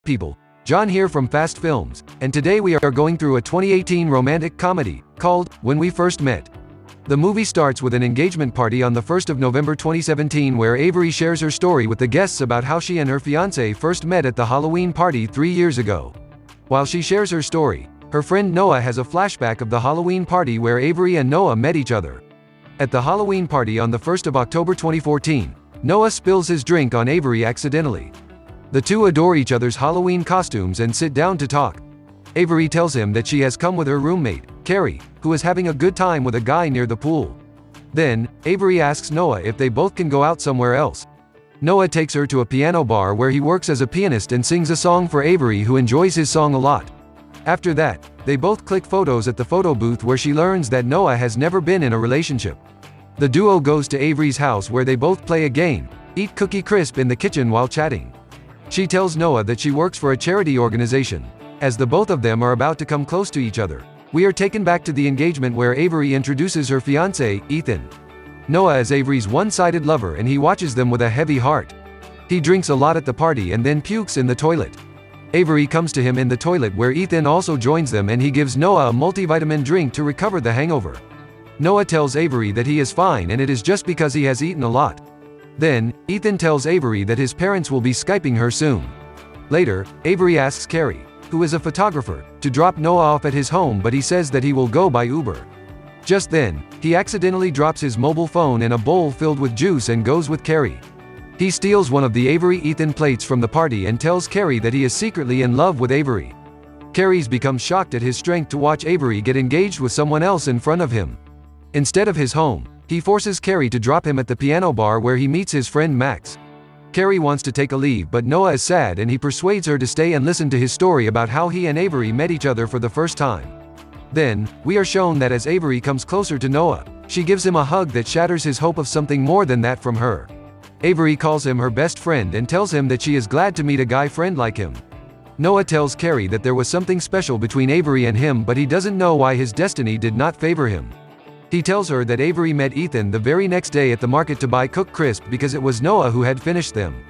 people? John here from Fast Films, and today we are going through a 2018 romantic comedy called When We First Met. The movie starts with an engagement party on the 1st of November 2017 where Avery shares her story with the guests about how she and her fiancé first met at the Halloween party 3 years ago. While she shares her story, her friend Noah has a flashback of the Halloween party where Avery and Noah met each other. At the Halloween party on the 1st of October 2014, Noah spills his drink on Avery accidentally. The two adore each other's Halloween costumes and sit down to talk. Avery tells him that she has come with her roommate, Carrie, who is having a good time with a guy near the pool. Then, Avery asks Noah if they both can go out somewhere else. Noah takes her to a piano bar where he works as a pianist and sings a song for Avery, who enjoys his song a lot. After that, they both click photos at the photo booth where she learns that Noah has never been in a relationship. The duo goes to Avery's house where they both play a game, eat Cookie Crisp in the kitchen while chatting. She tells Noah that she works for a charity organization. As the both of them are about to come close to each other, we are taken back to the engagement where Avery introduces her fiancé, Ethan. Noah is Avery's one-sided lover and he watches them with a heavy heart. He drinks a lot at the party and then pukes in the toilet. Avery comes to him in the toilet where Ethan also joins them and he gives Noah a multivitamin drink to recover the hangover. Noah tells Avery that he is fine and it is just because he has eaten a lot. Then, Ethan tells Avery that his parents will be Skyping her soon. Later, Avery asks Carrie, who is a photographer, to drop Noah off at his home, but he says that he will go by Uber. Just then, he accidentally drops his mobile phone in a bowl filled with juice and goes with Carrie. He steals one of the Avery-Ethan plates from the party and tells Carrie that he is secretly in love with Avery. Carrie's become shocked at his strength to watch Avery get engaged with someone else in front of him. Instead of his home, he forces Carrie to drop him at the piano bar where he meets his friend Max. Carrie wants to take a leave, but Noah is sad and he persuades her to stay and listen to his story about how he and Avery met each other for the first time. Then, we are shown that as Avery comes closer to Noah, she gives him a hug that shatters his hope of something more than that from her. Avery calls him her best friend and tells him that she is glad to meet a guy friend like him. Noah tells Carrie that there was something special between Avery and him, but he doesn't know why his destiny did not favor him. He tells her that Avery met Ethan the very next day at the market to buy Cook Crisp because it was Noah who had finished them.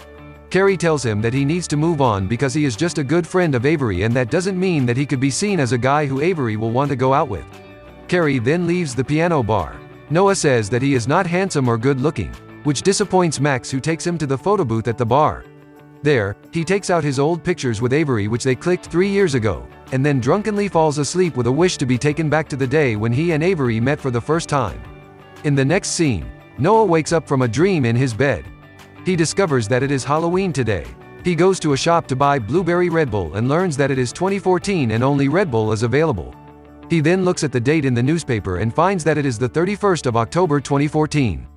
Carrie tells him that he needs to move on because he is just a good friend of Avery and that doesn't mean that he could be seen as a guy who Avery will want to go out with. Carrie then leaves the piano bar. Noah says that he is not handsome or good looking, which disappoints Max, who takes him to the photo booth at the bar. There, he takes out his old pictures with Avery which they clicked 3 years ago, and then drunkenly falls asleep with a wish to be taken back to the day when he and Avery met for the first time. In the next scene, Noah wakes up from a dream in his bed. He discovers that it is Halloween today. He goes to a shop to buy blueberry Red Bull and learns that it is 2014 and only Red Bull is available. He then looks at the date in the newspaper and finds that it is the 31st of October 2014.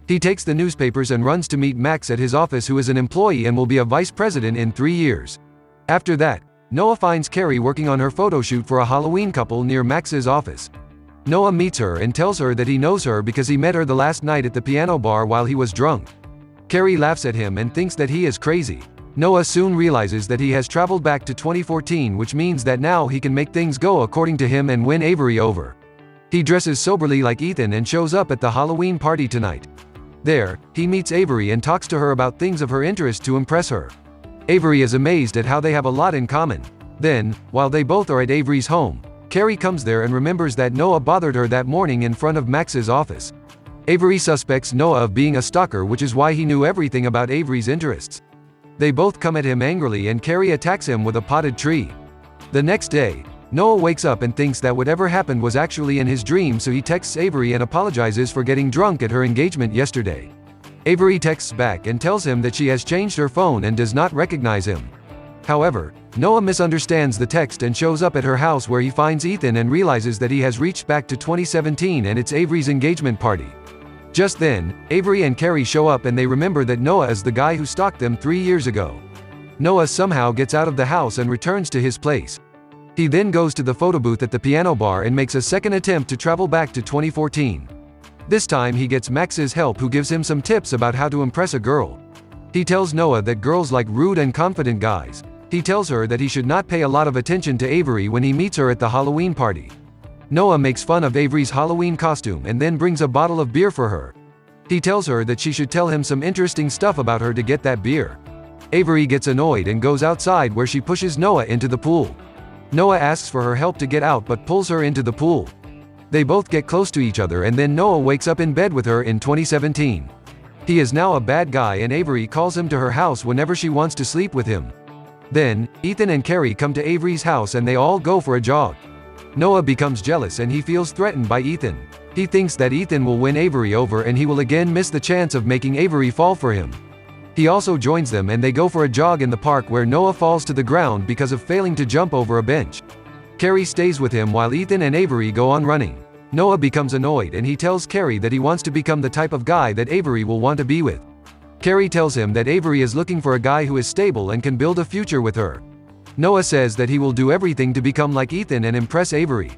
He takes the newspapers and runs to meet Max at his office, who is an employee and will be a vice president in 3 years. After that, Noah finds Carrie working on her photo shoot for a Halloween couple near Max's office. Noah meets her and tells her that he knows her because he met her the last night at the piano bar while he was drunk. Carrie laughs at him and thinks that he is crazy. Noah soon realizes that he has traveled back to 2014, which means that now he can make things go according to him and win Avery over. He dresses soberly like Ethan and shows up at the Halloween party tonight. There, he meets Avery and talks to her about things of her interest to impress her. Avery is amazed at how they have a lot in common. Then, while they both are at Avery's home, Carrie comes there and remembers that Noah bothered her that morning in front of Max's office. Avery suspects Noah of being a stalker, which is why he knew everything about Avery's interests. They both come at him angrily and Carrie attacks him with a potted tree. The next day, Noah wakes up and thinks that whatever happened was actually in his dream, so he texts Avery and apologizes for getting drunk at her engagement yesterday. Avery texts back and tells him that she has changed her phone and does not recognize him. However, Noah misunderstands the text and shows up at her house where he finds Ethan and realizes that he has reached back to 2017 and it's Avery's engagement party. Just then, Avery and Carrie show up and they remember that Noah is the guy who stalked them 3 years ago. Noah somehow gets out of the house and returns to his place. He then goes to the photo booth at the piano bar and makes a second attempt to travel back to 2014. This time he gets Max's help, who gives him some tips about how to impress a girl. He tells Noah that girls like rude and confident guys. He tells her that he should not pay a lot of attention to Avery when he meets her at the Halloween party. Noah makes fun of Avery's Halloween costume and then brings a bottle of beer for her. He tells her that she should tell him some interesting stuff about her to get that beer. Avery gets annoyed and goes outside where she pushes Noah into the pool. Noah asks for her help to get out but pulls her into the pool. They both get close to each other and then Noah wakes up in bed with her in 2017. He is now a bad guy and Avery calls him to her house whenever she wants to sleep with him. Then, Ethan and Carrie come to Avery's house and they all go for a jog. Noah becomes jealous and he feels threatened by Ethan. He thinks that Ethan will win Avery over and he will again miss the chance of making Avery fall for him. He also joins them and they go for a jog in the park where Noah falls to the ground because of failing to jump over a bench. Carrie stays with him while Ethan and Avery go on running. Noah becomes annoyed and he tells Carrie that he wants to become the type of guy that Avery will want to be with. Carrie tells him that Avery is looking for a guy who is stable and can build a future with her. Noah says that he will do everything to become like Ethan and impress Avery.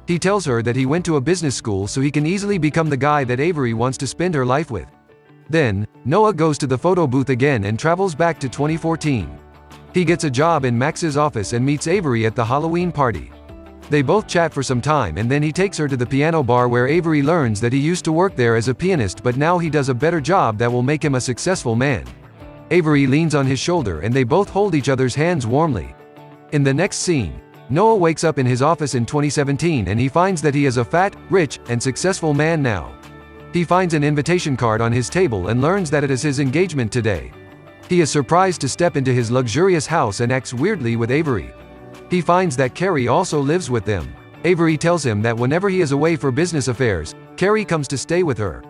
He tells her that he went to a business school so he can easily become the guy that Avery wants to spend her life with. Then, Noah goes to the photo booth again and travels back to 2014. He gets a job in Max's office and meets Avery at the Halloween party. They both chat for some time and then he takes her to the piano bar where Avery learns that he used to work there as a pianist but now he does a better job that will make him a successful man. Avery leans on his shoulder and they both hold each other's hands warmly. In the next scene, Noah wakes up in his office in 2017 and he finds that he is a fat, rich, and successful man now. He finds an invitation card on his table and learns that it is his engagement today. He is surprised to step into his luxurious house and acts weirdly with Avery. He finds that Carrie also lives with them. Avery tells him that whenever he is away for business affairs, Carrie comes to stay with her.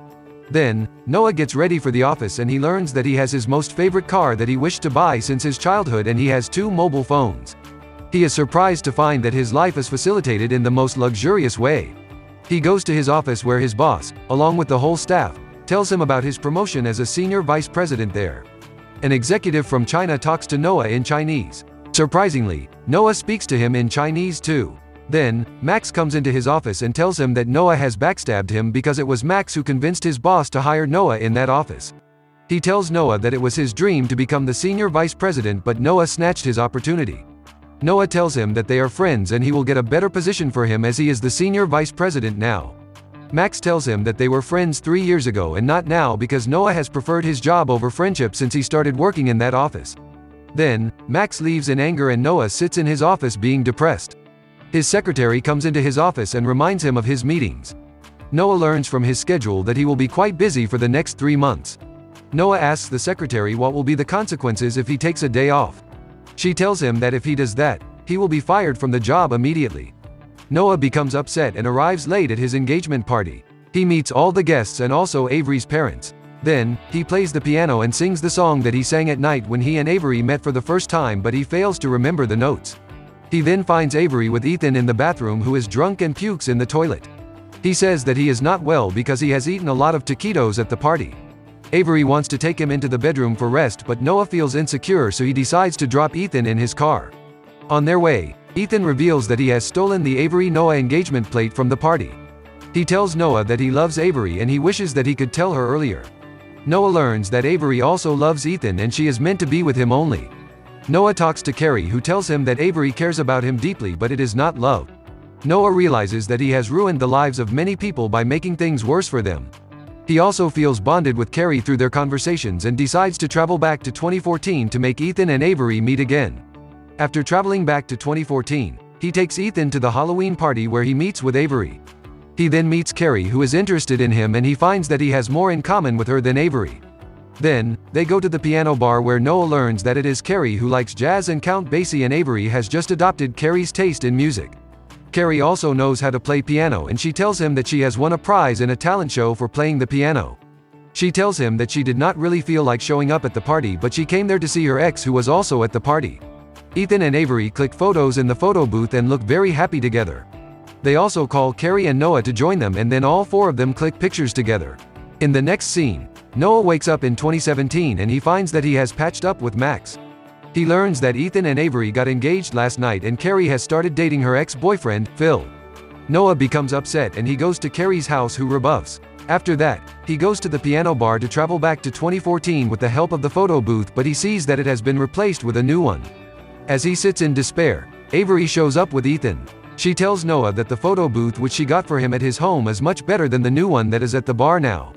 Then, Noah gets ready for the office and he learns that he has his most favorite car that he wished to buy since his childhood and he has 2 mobile phones. He is surprised to find that his life is facilitated in the most luxurious way. He goes to his office where his boss, along with the whole staff, tells him about his promotion as a senior vice president there. An executive from China talks to Noah in Chinese. Surprisingly, Noah speaks to him in Chinese too. Then, Max comes into his office and tells him that Noah has backstabbed him because it was Max who convinced his boss to hire Noah in that office. He tells Noah that it was his dream to become the senior vice president but Noah snatched his opportunity. Noah tells him that they are friends and he will get a better position for him as he is the senior vice president now. Max tells him that they were friends 3 years ago and not now because Noah has preferred his job over friendship since he started working in that office. Then, Max leaves in anger and Noah sits in his office being depressed. His secretary comes into his office and reminds him of his meetings. Noah learns from his schedule that he will be quite busy for the next 3 months. Noah asks the secretary what will be the consequences if he takes a day off. She tells him that if he does that, he will be fired from the job immediately. Noah becomes upset and arrives late at his engagement party. He meets all the guests and also Avery's parents. Then, he plays the piano and sings the song that he sang at night when he and Avery met for the first time but he fails to remember the notes. He then finds Avery with Ethan in the bathroom who is drunk and pukes in the toilet. He says that he is not well because he has eaten a lot of taquitos at the party. Avery wants to take him into the bedroom for rest but Noah feels insecure so he decides to drop Ethan in his car. On their way, Ethan reveals that he has stolen the Avery-Noah engagement plate from the party. He tells Noah that he loves Avery and he wishes that he could tell her earlier. Noah learns that Avery also loves Ethan and she is meant to be with him only. Noah talks to Carrie who tells him that Avery cares about him deeply but it is not love. Noah realizes that he has ruined the lives of many people by making things worse for them. He also feels bonded with Carrie through their conversations and decides to travel back to 2014 to make Ethan and Avery meet again. After traveling back to 2014, he takes Ethan to the Halloween party where he meets with Avery. He then meets Carrie who is interested in him and he finds that he has more in common with her than Avery. Then, they go to the piano bar where Noah learns that it is Carrie who likes jazz and Count Basie and Avery has just adopted Carrie's taste in music. Carrie also knows how to play piano and she tells him that she has won a prize in a talent show for playing the piano. She tells him that she did not really feel like showing up at the party but she came there to see her ex who was also at the party. Ethan and Avery click photos in the photo booth and look very happy together. They also call Carrie and Noah to join them and then all 4 of them click pictures together. In the next scene, Noah wakes up in 2017 and he finds that he has patched up with Max. He learns that Ethan and Avery got engaged last night and Carrie has started dating her ex-boyfriend, Phil. Noah becomes upset and he goes to Carrie's house who rebuffs. After that, he goes to the piano bar to travel back to 2014 with the help of the photo booth but he sees that it has been replaced with a new one. As he sits in despair, Avery shows up with Ethan. She tells Noah that the photo booth which she got for him at his home is much better than the new one that is at the bar now.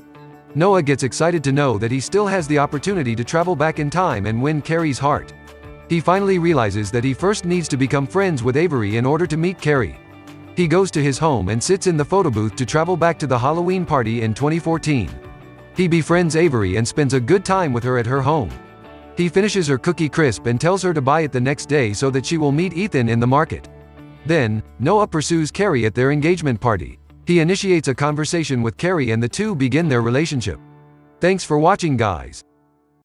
Noah gets excited to know that he still has the opportunity to travel back in time and win Carrie's heart. He finally realizes that he first needs to become friends with Avery in order to meet Carrie. He goes to his home and sits in the photo booth to travel back to the Halloween party in 2014. He befriends Avery and spends a good time with her at her home. He finishes her cookie crisp and tells her to buy it the next day so that she will meet Ethan in the market. Then, Noah pursues Carrie at their engagement party. He initiates a conversation with Carrie and the two begin their relationship. Thanks for watching, guys.